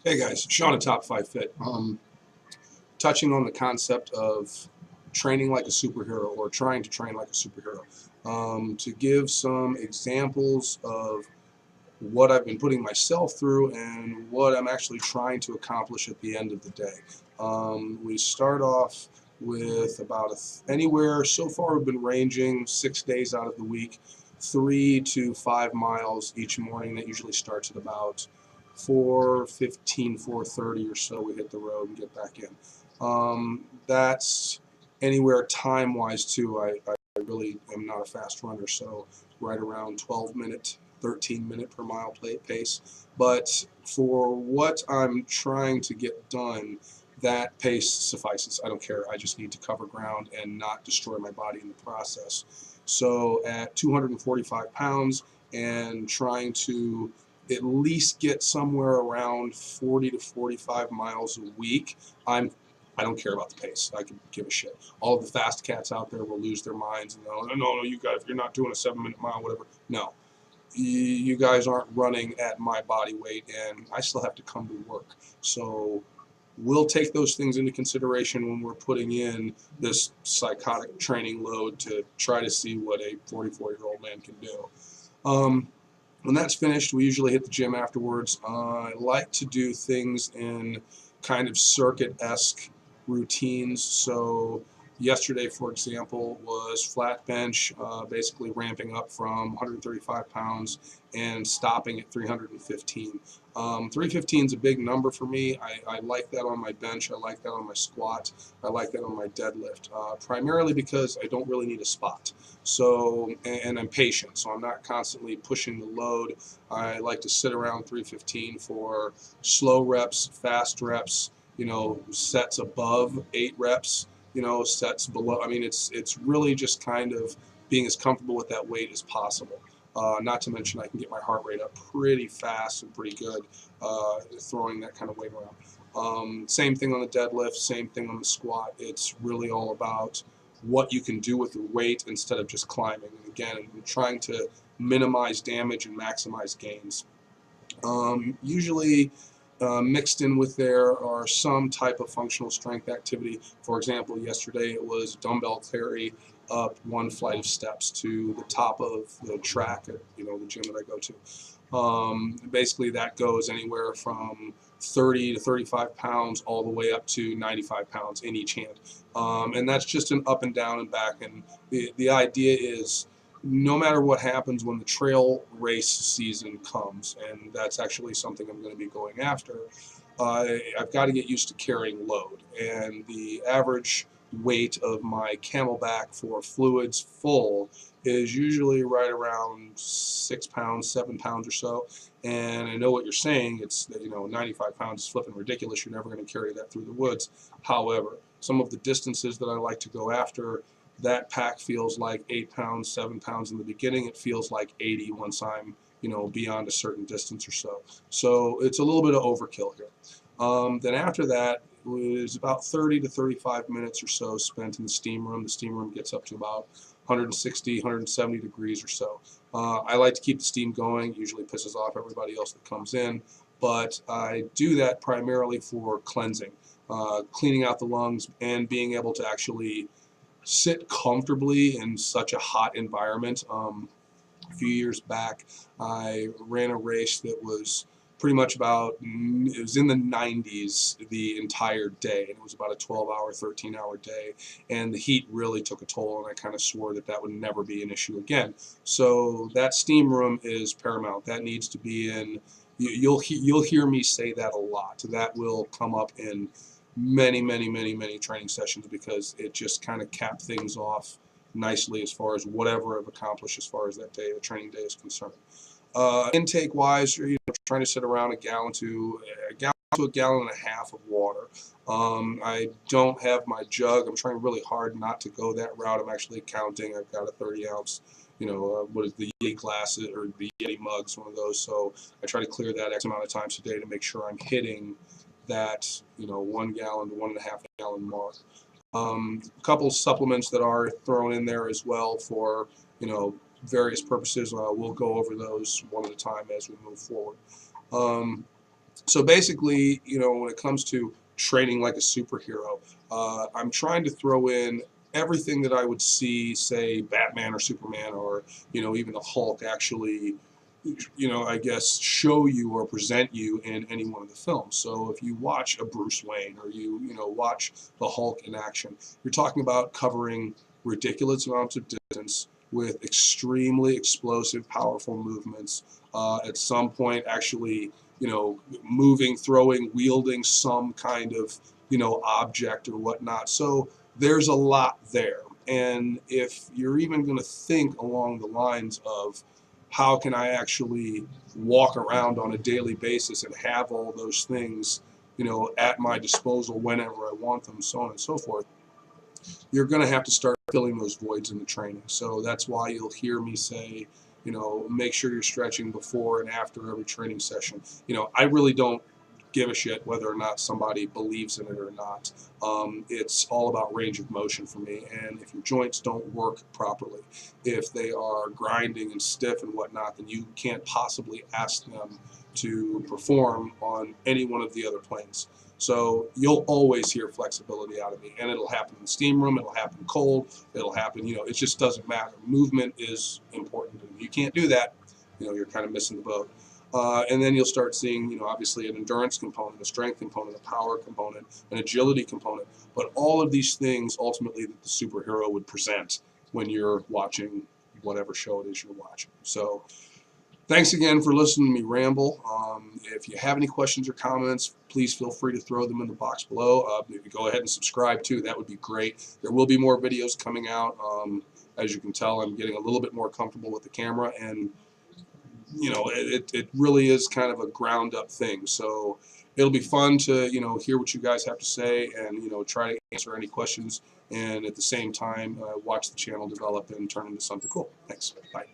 Hey guys, Sean at Top 5 Fit. Touching on the concept of training like a superhero or trying to train like a superhero. To give some examples of what I've been putting myself through and what I'm actually trying to accomplish at the end of the day. We start off with about anywhere, so far we've been ranging 6 days out of the week, 3 to 5 miles each morning. That usually starts at about 4:15, 4:30 or so. We hit the road and get back in. That's anywhere time-wise too. I really am not a fast runner, so right around 12-minute 13-minute per mile pace. But for what I'm trying to get done, that pace suffices. I don't care. I just need to cover ground and not destroy my body in the process. So at 245 pounds and trying to at least get somewhere around 40 to 45 miles a week, I don't care about the pace. I can give a shit. All of the fast cats out there will lose their minds and they'll, no, you guys, if you're not doing a 7-minute mile, whatever. No, you guys aren't running at my body weight, and I still have to come to work. So we'll take those things into consideration when we're putting in this psychotic training load to try to see what a 44-year-old man can do. When that's finished, we usually hit the gym afterwards. I like to do things in kind of circuit-esque routines. So yesterday, for example, was flat bench, basically ramping up from 135 pounds and stopping at 315. 315 is a big number for me. I like that on my bench. I like that on my squat. I like that on my deadlift, primarily because I don't really need a spot. So, and I'm patient, so I'm not constantly pushing the load. I like to sit around 315 for slow reps, fast reps, sets above 8 reps, sets below. I mean, it's really just kind of being as comfortable with that weight as possible. Not to mention, I can get my heart rate up pretty fast and pretty good throwing that kind of weight around. Same thing on the deadlift, same thing on the squat. It's really all about what you can do with the weight instead of just climbing. And again, I'm trying to minimize damage and maximize gains. Usually mixed in with there are some type of functional strength activity. For example, yesterday it was dumbbell carry up one flight of steps to the top of the track at the gym that I go to. Basically, that goes anywhere from 30 to 35 pounds all the way up to 95 pounds in each hand. And that's just an up and down and back. And the idea is no matter what happens when the trail race season comes, and that's actually something I'm going to be going after, I've got to get used to carrying load. And the average weight of my Camelback for fluids full is usually right around 6 pounds, 7 pounds or so. And I know what you're saying. It's that 95 pounds is flipping ridiculous. You're never going to carry that through the woods. However, some of the distances that I like to go after, that pack feels like 8 pounds, 7 pounds in the beginning. It feels like 80 once I'm beyond a certain distance or so. So it's a little bit of overkill here. Then after that was about 30 to 35 minutes or so spent in the steam room. The steam room gets up to about 160, 170 degrees or so. I like to keep the steam going. It usually pisses off everybody else that comes in, but I do that primarily for cleansing, cleaning out the lungs and being able to actually sit comfortably in such a hot environment. A few years back, I ran a race that was pretty much it was in the 90s the entire day, and it was about a 12-hour, 13-hour day, and the heat really took a toll, and I kind of swore that would never be an issue again. So that steam room is paramount. That needs to be in. You'll hear me say that a lot. That will come up in many, many, many, many training sessions because it just kind of capped things off nicely as far as whatever I've accomplished as far as that day, the training day is concerned. Intake wise, trying to sit around a gallon and a half of water. I don't have my jug. I'm trying really hard not to go that route. I'm actually counting. I've got a 30-ounce, what is the Yeti glasses or the Yeti mugs, one of those. So I try to clear that X amount of times a day to make sure I'm hitting that, 1 gallon to 1.5 gallon mark. A couple supplements that are thrown in there as well for, various purposes. We'll go over those one at a time as we move forward. Um, So basically, when it comes to training like a superhero, I'm trying to throw in everything that I would see, say, Batman or Superman or, even the Hulk actually, I guess, show you or present you in any one of the films. So if you watch a Bruce Wayne or watch the Hulk in action, you're talking about covering ridiculous amounts of distance with extremely explosive, powerful movements. At some point, actually, moving, throwing, wielding some kind of, object or whatnot. So there's a lot there. And if you're even going to think along the lines of how can I actually walk around on a daily basis and have all those things, at my disposal whenever I want them, so on and so forth, you're going to have to start filling those voids in the training. So that's why you'll hear me say, make sure you're stretching before and after every training session. I really don't give a shit whether or not somebody believes in it or not. It's all about range of motion for me. And if your joints don't work properly, if they are grinding and stiff and whatnot, then you can't possibly ask them to perform on any one of the other planes. So you'll always hear flexibility out of me, and it'll happen in the steam room, it'll happen cold, it'll happen, it just doesn't matter. Movement is important. And if you can't do that, you're kind of missing the boat. And then you'll start seeing, obviously an endurance component, a strength component, a power component, an agility component, but all of these things ultimately that the superhero would present when you're watching whatever show it is you're watching. So thanks again for listening to me ramble. If you have any questions or comments, please feel free to throw them in the box below. If you go ahead and subscribe too, that would be great. There will be more videos coming out. As you can tell, I'm getting a little bit more comfortable with the camera, and it really is kind of a ground up thing. So it'll be fun to, hear what you guys have to say and, try to answer any questions, and at the same time, watch the channel develop and turn into something cool. Thanks. Bye.